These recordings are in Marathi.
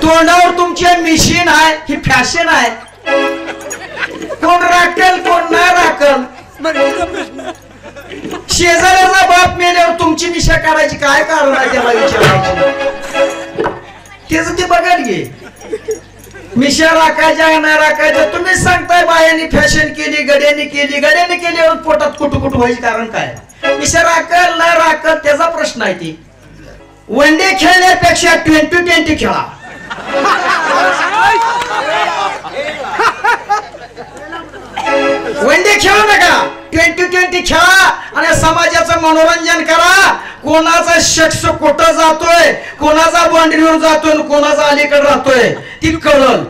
तोंडावर तुमचे मिशीन आहे ही फॅशन आहे कोण राखल कोण नाही राखल शेजाऱ्याचा बाप मेल्यावर तुमची मिशा काढायची काय कारण आहे त्याला विचारायची तेच ते बघायला घे मिशा राखायच्या नाही राखायच्या तुम्हीच सांगताय बायांनी फॅशन केली गड्याने केल्यावर पोटात कुटू व्हायचे कारण काय मिशा राखल नाही राखल त्याचा प्रश्न आहे ती वन डे खेळण्यापेक्षा 20-20 खेळा वन डे खेळू नका 20-20 खेळा आणि समाजाचं मनोरंजन करा कोणाचा शख्स कुठं जातोय कोणाचा बाउंड्रीवर जातोय कोणाचा अलीकडे राहतोय ती कळल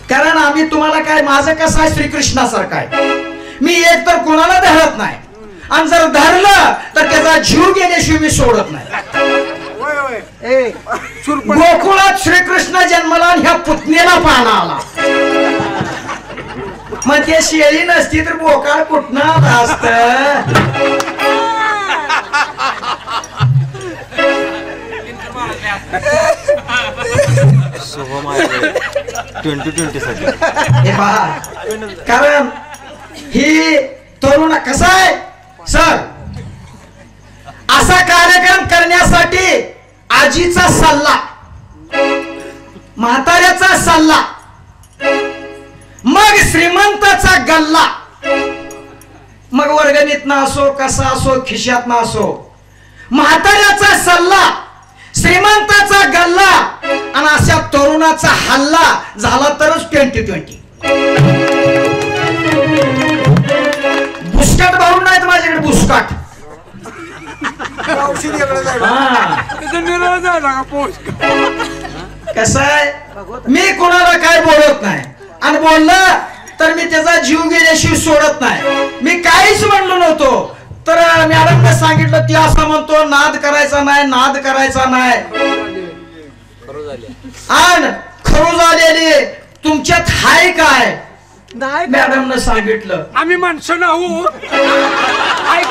कारण आम्ही तुम्हाला काय माझं कसं आहे श्रीकृष्णासारखं आहे मी एक तर कोणाला धरत नाही आणि जर धरलं तर त्याचा जीव गेल्याशिवाय मी सोडत नाही गोकुळात श्रीकृष्ण जन्मला आणि ह्या पुतणीला पाहणा आला मग ते शेळी नसती तर बोकाळ कुठनं असत 20-20 साठी कारण ही तरुण कसा आहे सर असा कार्यक्रम करण्यासाठी आजीचा सल्ला म्हाताऱ्याचा सल्ला मग श्रीमंताचा गल्ला मग वर्गणीत असो कसा असो खिशात ना असो म्हाताऱ्याचा सल्ला श्रीमंताचा गल्ला आणि अशा तरुणाचा हल्ला झाला तरच 20-20 बुसकाट भरून नाहीत माझ्याकडे बुसकाट कसं आहे मी कोणाला काय बोलत नाही आणि बोललं तर मी त्याचा जीव गेल्याशिवाय सोडत नाही मी काहीच म्हणलो नव्हतो तर मॅडमने सांगितलं ती असं म्हणतो नाद करायचा नाही आणि खरू झालेली तुमच्यात हाय काय मॅडमने सांगितलं आम्ही माणसं नाहू काय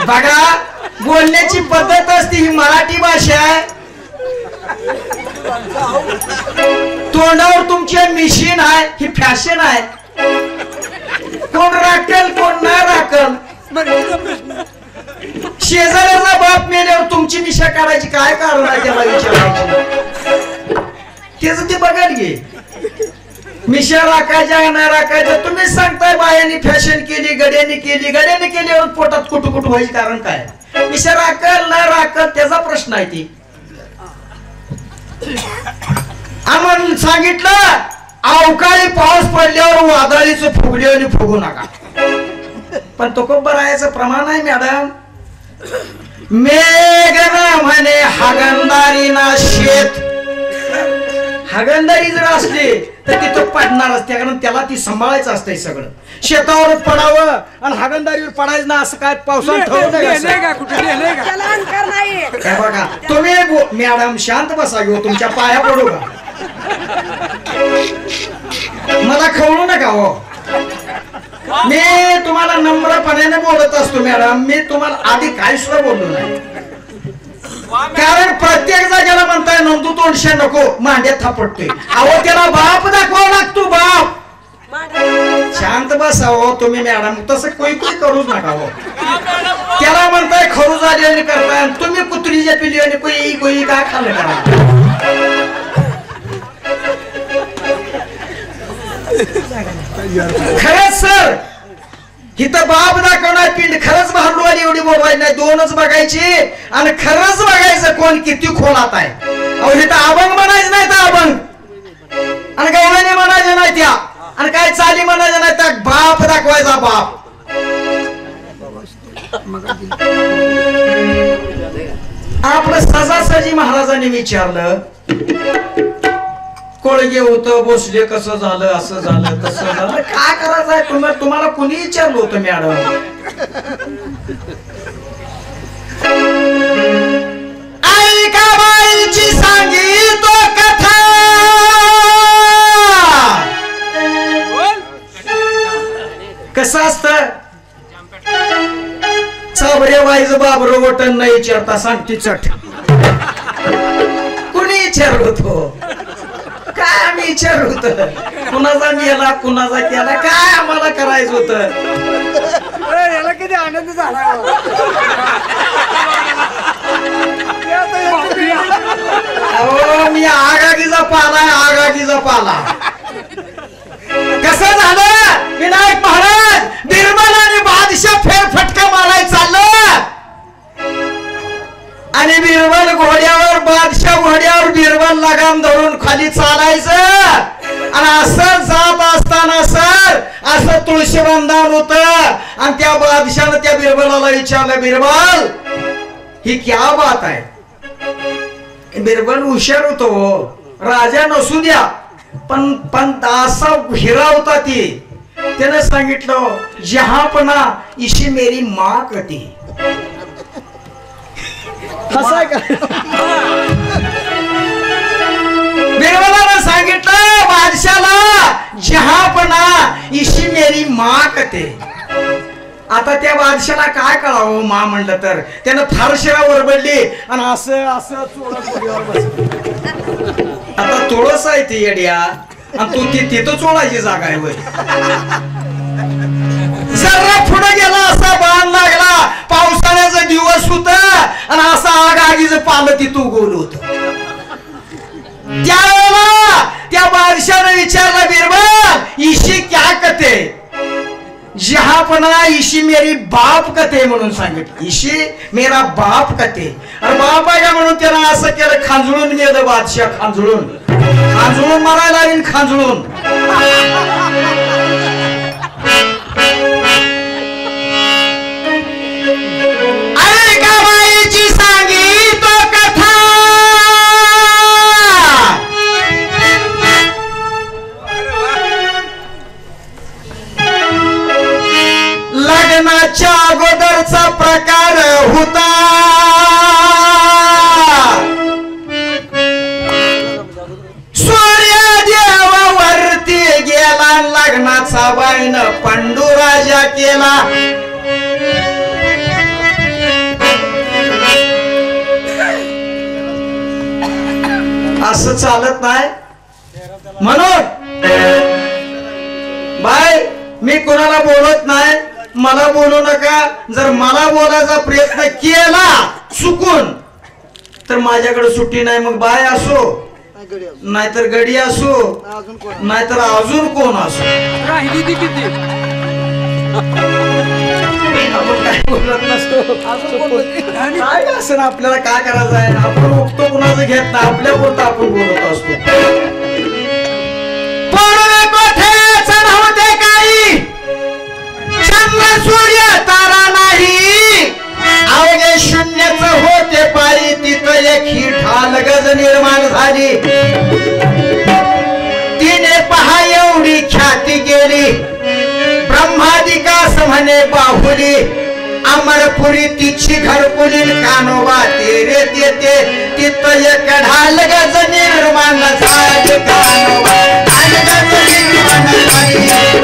बघा बोलण्याची पद्धत असते ही मराठी भाषा आहे तोंडावर तुमचे मिशीन आहे ही फॅशन आहे कोण राखल कोण नाही राखल शेजाऱ्याचा बाप मेल्यावर तुमची मिशा काढायची काय कारण आहे त्याला विचारायची तेच ते बघायला घे मिशा राखायच्या नाही राखायच्या तुम्हीच सांगताय बायांनी फॅशन केली गड्याने केल्यावर पोटात कुटू व्हायचे कारण काय मिशा राखल नाही राखल त्याचा प्रश्न आहे ती आम्हाला सांगितलं अवकाळी पाऊस पडल्यावर वादळीचं फुगले आणि फुगू नका पण तो खूप बरायचं प्रमाण आहे मॅडम मेघना म्हणे हागंदारी ना शेत हागंदारी जर असली तर तिथं पडणार असते कारण त्याला ती सांभाळायचं असतंय सगळं शेतावर पडावं आणि हागंदारीवर पडायचं ना असं काय पावसात काय बघा तुम्ही मॅडम शांत बसा घेऊ तुमच्या पाया पडू का मला खवळू नका हो मी तुम्हाला नम्रपणाने बोलत असतो मॅडम मी तुम्हाला आधी काही सुद्धा बोललो नाही कारण प्रत्येक जागेला म्हणताय नंदू तोंडशे नको मांड्यात थापटतोय अहो त्याला बाप दाखवावा लागतो बाप शांत बसा हो तुम्ही मॅडम तसं कोई करूच नका हो त्याला म्हणताय खरू झाली करताय तुम्ही कुत्रीच्या पिली आणि कोई काय खाल्लं करा खरंच सर इथं बाप दाखवणार पिंड खरंच भरलो आणि एवढी बोलवायची नाही दोनच बघायची आणि खरंच बघायचं कोण किती खोलात आहे अहो इथं अभंग म्हणायचं नाही तर अभंग आणि गवळणी म्हणायचं नाही त्या आणि काय चाली म्हणायचं नाही त्या बाप दाखवायचा बाप आपलं सजासजी महाराजांनी विचारलं कोळगे होतं बसले कसं झालं असं झालं तसं झालं काय करायचं आहे तुम्हाला कोणी विचारलं होतं मॅडम ऐका बाईची सांगितो कथा कसं असतं चबरे करायचं बाबर वटन नाही विचारता सांगती चट कुणी विचारलं होतो काय आम्ही विचारलं होतं कुणाचा मेला कुणाचा केला काय आम्हाला करायचं होतं याला किती आनंद झाला अहो मी आगागीचा पाला आहे आगागीचा पाला कसं झालं विनायक महाराज बिरबल आणि बादशाह फेरफटका मारायला चाललं आणि बिरबल घोड्यावर बादशाह घोड्यावर बिरबल लगाम धरून खाली चालायचं आणि असं जात असताना सर असं तुळशी बंधान होत आणि त्या बादशाहनं त्या बिरबलाला विचारलं बिरबल ही क्या बात आहे बिरबल हुशार होतो राजा नसू द्या पण असा हिरा होता ती त्याने सांगितलं जहापना इशी मेरी माँ कती बिरबलाने सांगितलं बादशाला जहापना इशी मेरी माँ कते आता त्या बादशाला काय कळावं मा म्हणलं तर त्यानं फारशिरावर बदली आणि असं असं चोळावर बसलं आता तुळस आहे ती येड्या आणि तू तिथं चोळायची जागा आहे वय जरा पुढे गेला असा बाण लागला पावसाळ्याचा दिवस होता आणि असा आग आगीचं पालं तिथं उगवलं होत त्यावेळेला त्या बादशाने विचारलं बिरबल इशी क्या कते जहापना इशी मेरी बाप कथे म्हणून सांगितलं इशी मेरा बाप कथे अरे बाप आहे का म्हणून त्यानं असं केलं खांजळून गेलं बादशाह खांजळून मारायला लागेल खांजळून अरे गावाईची सांगी तो कथा लग्नाच्या अगोदरचा प्रकार होता सूर्यदेवावरती गेला लग्नाचा बाईन पंडूराजा केला असं चालत नाही म्हणून बाय मी कोणाला बोलत नाही मला बोलू नका जर मला बोलायचा प्रयत्न केला चुकून तर माझ्याकडे सुट्टी नाही मग बाय असो नाहीतर गडी असो नाहीतर अजून कोण असो आपण काय बोलत नसतो काय असं आपल्याला काय करायचं आहे आपण उठतो कुणाचं घेत नाही आपल्या पुरतं आपण बोलत असतो सूर्य तारा नाही अवघे शून्यच होते पायी तिथं एक ही ढाल गज निर्माण झाली तिने पहा एवढी ख्याती गेली ब्रह्मादिकास म्हणे बाहुली अमरपुरी तिची घरकुली कानोबा तेरे तेते तिथं एक ढाल गज निर्माण झाली कानोबा गज निर्माण झाली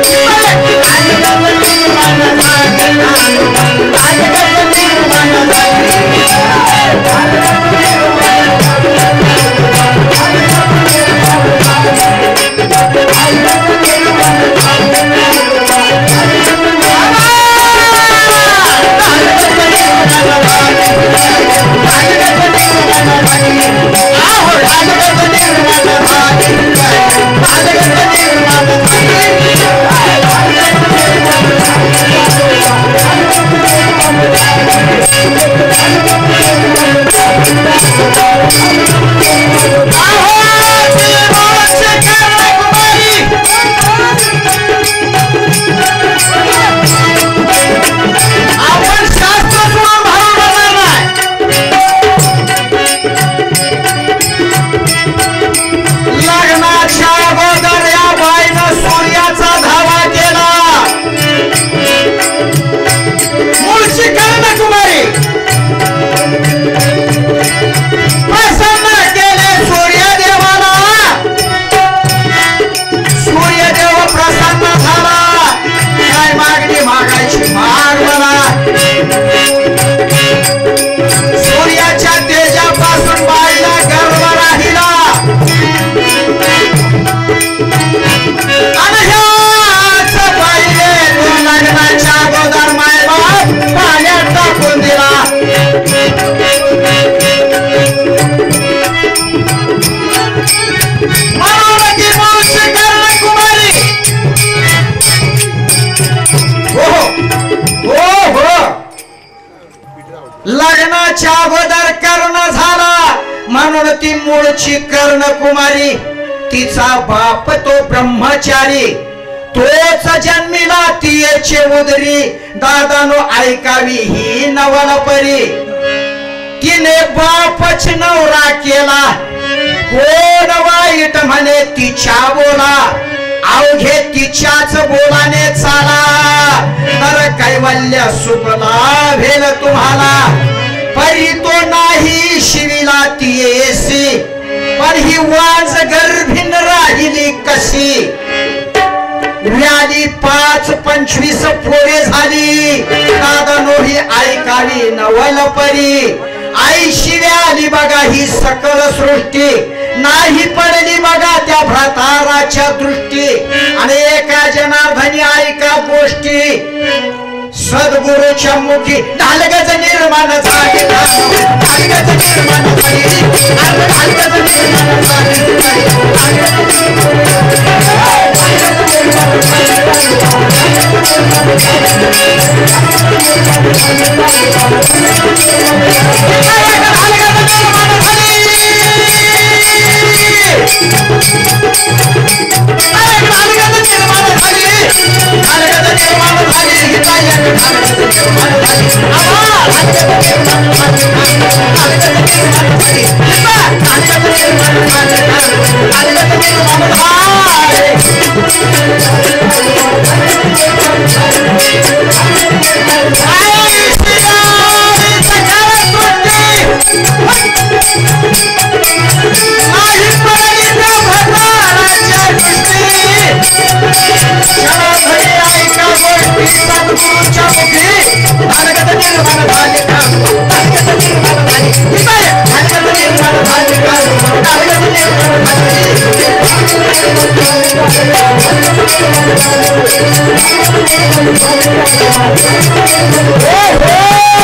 अगोदर कर्ण झाला म्हणून ती मूळची कर्णकुमारी. तिचा बाप तो ब्रह्मचारी, तोच जन्मिला तिचे उदरी. दादानो ऐकावी ही नवलपरी. तिने बापच नवरा केला, कोण वाईट म्हणे तिच्या बोला. अवघे तिच्याच बोलाने चाला, तर कैवल्य सुख लाभेल तुम्हाला. परी तो नाही शिविला तियेसी, पण ही वाज गर्भिन राहिली कशी. व्याली 5-25 पोरे झाली. दादानो ही ऐकावी नवलपरी. आई शिव्याली बघा ही सकल सृष्टी, नाही पडली बघा त्या भ्राताराच्या दृष्टी. आणि एका जनार्दनी ऐका गोष्टी, सद्गुरूच्या मुखी ढालगज निर्माण झाली. ढालगज निर्माण झाली, ढालगज निर्माण Oh,